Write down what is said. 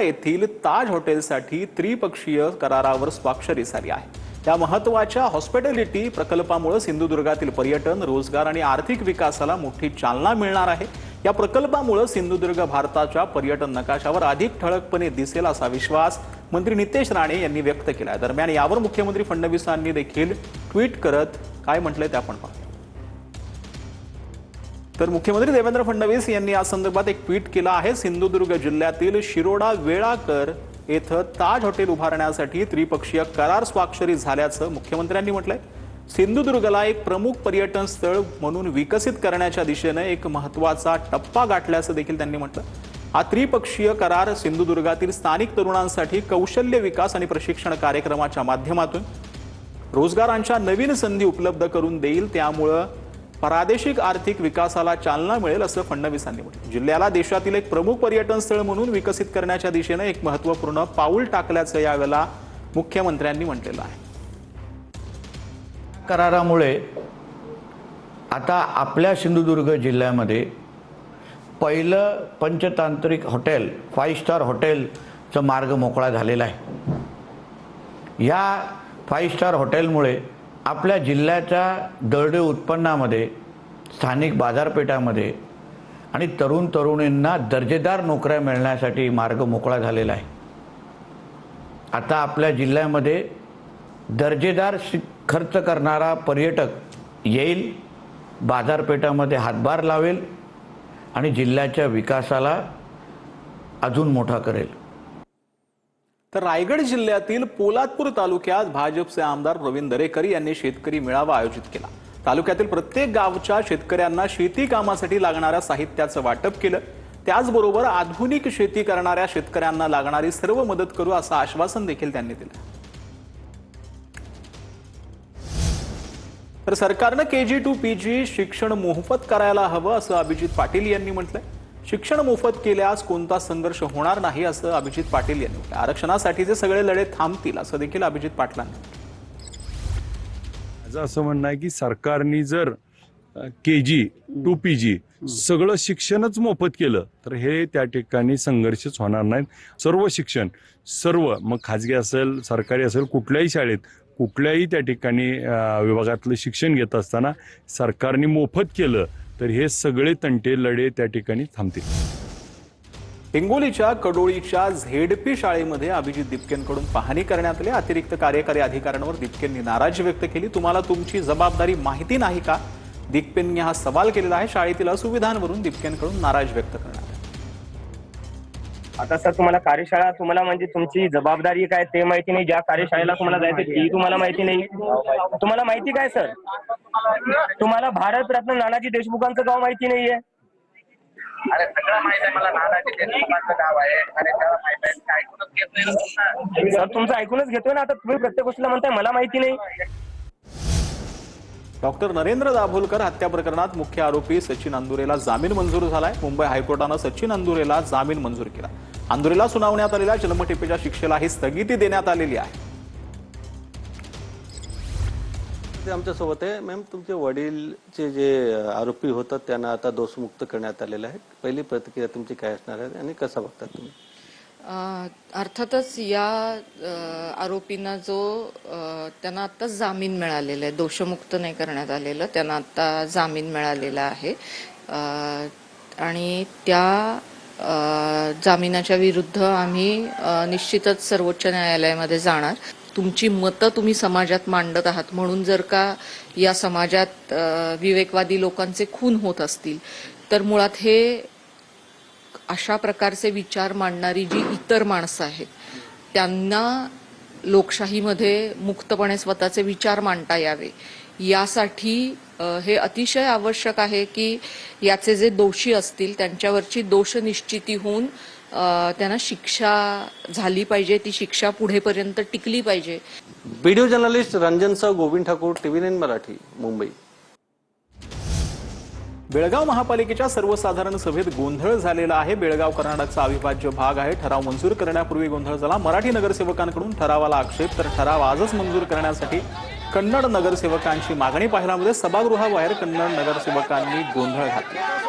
येथील ताज हॉटेलसाठी त्रिपक्षीय करारावर स्वाक्षरी झाली आहे। या महत्त्वाच्या हॉस्पिटॅलिटी प्रकल्पामुळे सिंधुदुर्गातील पर्यटन, रोजगार आणि आर्थिक विकासाला मोठी चालना मिळणार आहे। या प्रकल्पामुळे सिंधुदुर्ग भारताच्या पर्यटन नकाशावर अधिक ठळकपणे दिसेल असा विश्वास मंत्री नितेश राणे यांनी व्यक्त केला आहे। दरम्यान यावर मुख्यमंत्री फडणवीसांनी देखील ट्विट करत काय म्हटले ते आपण पाहूया। तर मुख्यमंत्री देवेंद्र फडणवीस यांनी या संदर्भात एक ट्विट केलं आहे। सिंधुदुर्ग जिल्ह्यातील शिरोडा वेळाकर येथे ताज हॉटेल उभारण्यासाठी त्रिपक्षीय करार स्वाक्षरी झाल्याचं मुख्यमंत्र्यांनी म्हटलंय। सिंधुदुर्गला एक प्रमुख पर्यटन स्थळ म्हणून विकसित करण्याच्या दिशेने एक महत्त्वाचा टप्पा गाठल्याचं देखील त्यांनी म्हटलं। हा त्रिपक्षीय करार सिंधुदुर्गातील स्थानिक तरुणांसाठी कौशल्य विकास आणि प्रशिक्षण कार्यक्रमाच्या माध्यमातून रोजगारांच्या नवीन संधी उपलब्ध करून देईल, त्यामुळे प्रादेशिक आर्थिक विकासाला चालना मिळेल असं फडणवीसांनी म्हटलं। जिल्ह्याला देशातील एक प्रमुख पर्यटन स्थळ म्हणून विकसित करण्याच्या दिशेने एक महत्त्वपूर्ण पाऊल टाकल्याचं यावेळेला मुख्यमंत्र्यांनी म्हटलेलं आहे। करारामुळे आता आपल्या सिंधुदुर्ग जिल्ह्यामध्ये पहिलं पंचतांत्रिक हॉटेल 5 स्टार हॉटेलचा मार्ग मोकळा झालेला आहे। या 5 स्टार हॉटेलमुळे आपल्या जिल्ह्याच्या दरडोई उत्पन्नामध्ये, स्थानिक बाजारपेठामध्ये आणि तरुणींना दर्जेदार नोकऱ्या मिळण्यासाठी मार्ग मोकळा झालेला आहे। आता आपल्या जिल्ह्यामध्ये दर्जेदार खर्च करणारा पर्यटक येईल, बाजारपेठामध्ये हातभार लावेल आणि जिल्ह्याच्या विकासाला अजून मोठा करेल। तर रायगड जिल्ह्यातील पोलादपूर तालुक्यात भाजपचे आमदार प्रवीण दरेकर यांनी शेतकरी मेळावा आयोजित केला। तालुक्यातील प्रत्येक गावच्या शेतकऱ्यांना शेती कामासाठी लागणाऱ्या साहित्याचं वाटप केलं। त्याचबरोबर आधुनिक शेती करणाऱ्या शेतकऱ्यांना लागणारी सर्व मदत करू असं आश्वासन देखील त्यांनी दिलं। तर सरकारनं KG to PG शिक्षण मोफत करायला हवं असं अभिजित पाटील यांनी म्हटलंय। शिक्षण मोफत केल्यास कोणता संघर्ष होणार नाही असं अभिजित पाटील यांनी म्हटलं। आरक्षणासाठीचे सगळे लढे थांबतील असं देखील अभिजित पाटलांनी म्हटलं। माझं असं म्हणणं आहे की सरकारने जर KG to PG सगळं शिक्षणच मोफत केलं तर हे त्या ठिकाणी संघर्षच होणार नाहीत। सर्व शिक्षण, सर्व मग खाजगी असेल, सरकारी असेल, कुठल्याही शाळेत, कुठल्याही त्या ठिकाणी विभागातलं शिक्षण घेत असताना सरकारने मोफत केलं तर हे सगळे तंटे, लढे त्या ठिकाणी थांबतील। हिंगोलीच्या कडोळीच्या ZP शाळेमध्ये अभिजित दिपकेंकडून पाहणी करण्यात आली। अतिरिक्त कार्यकारी अधिकाऱ्यांवर दिपकेंनी नाराजी व्यक्त केली। तुम्हाला तुमची जबाबदारी माहिती नाही का? दिपकेंनी हा सवाल केलेला आहे। शाळेतील असुविधांवरून दिपकेंकडून नाराजी व्यक्त करण्यात आली। आता सर, तुम्हाला म्हणजे तुमची जबाबदारी काय ते माहिती नाही। ज्या कार्यशाळेला तुम्हाला जायचं ती तुम्हाला माहिती नाही। तुम्हाला माहिती काय सर? तुम्हाला भारतरत्न नानाजी देशमुखांचं गाव माहिती नाहीये? अरे सगळं माहिती आहे मला, नानाजी देशमुखांचं गाव आहे। अरे त्याला माहिती आहे, ऐकूनच घेत नाही सर। तुमचं ऐकूनच घेतोय ना। आता तुम्ही प्रत्येक गोष्टीला म्हणताय मला माहिती नाही। डॉक्टर नरेंद्र दाभोलकर हत्या प्रकरणात मुख्य आरोपी सचिन अंदुरेला जामीन मंजूर झालाय। मुंबई हायकोर्टानं सचिन अंदुरेला जामीन मंजूर केला। अंदुरेला सुनावण्यात आलेल्या जन्मठेपेच्या शिक्षेलाही स्थगिती देण्यात आलेली आहे। ते आमच्या सोबत आहे मॅम। तुमचे वडीलचे जे आरोपी होतात त्यांना आता दोषमुक्त करण्यात आलेले आहे। पहिली प्रतिक्रिया तुमची काय असणार आहे आणि कसं बघतात तुम्ही? अर्थातच या आरोपींना जो त्यांना आता जामीन मिळालेला आहे, दोषमुक्त नाही करण्यात आलेलं, त्यांना आता जामीन मिळालेला आहे आणि त्या जामिनाच्या विरुद्ध आम्ही निश्चितच सर्वोच्च न्यायालयामध्ये जाणार। तुमची मतं तुम्ही समाजात मांडत आहात म्हणून जर का या समाजात विवेकवादी लोकांचे खून होत असतील तर मुळात हे अशा प्रकारचे विचार मांडणारी जी इतर माणसं आहेत त्यांना लोकशाहीमध्ये मुक्तपणे स्वतःचे विचार मांडता यावे, यासाठी हे अतिशय आवश्यक आहे की याचे जे दोषी असतील त्यांच्यावरची दोषनिश्चिती होऊन त्यांना शिक्षा झाली पाहिजे। ती शिक्षा पुढेपर्यंत टिकली पाहिजे। व्हिडिओ जर्नलिस्ट रंजनसह गोविंद ठाकूर, TV9 मराठी, मुंबई। बेळगाव महापालिकेच्या सर्वसाधारण सभेत गोंधळ झालेला आहे। बेळगाव कर्नाटकचा अविभाज्य भाग आहे। ठराव मंजूर करण्यापूर्वी गोंधळ झाला। मराठी नगरसेवकांकडून ठरावाला आक्षेप, तर ठराव आजच मंजूर करण्यासाठी कन्नड नगरसेवकांची मागणी पाहायला मिळते। सभागृहाबाहेर कन्नड नगरसेवकांनी गोंधळ घातला।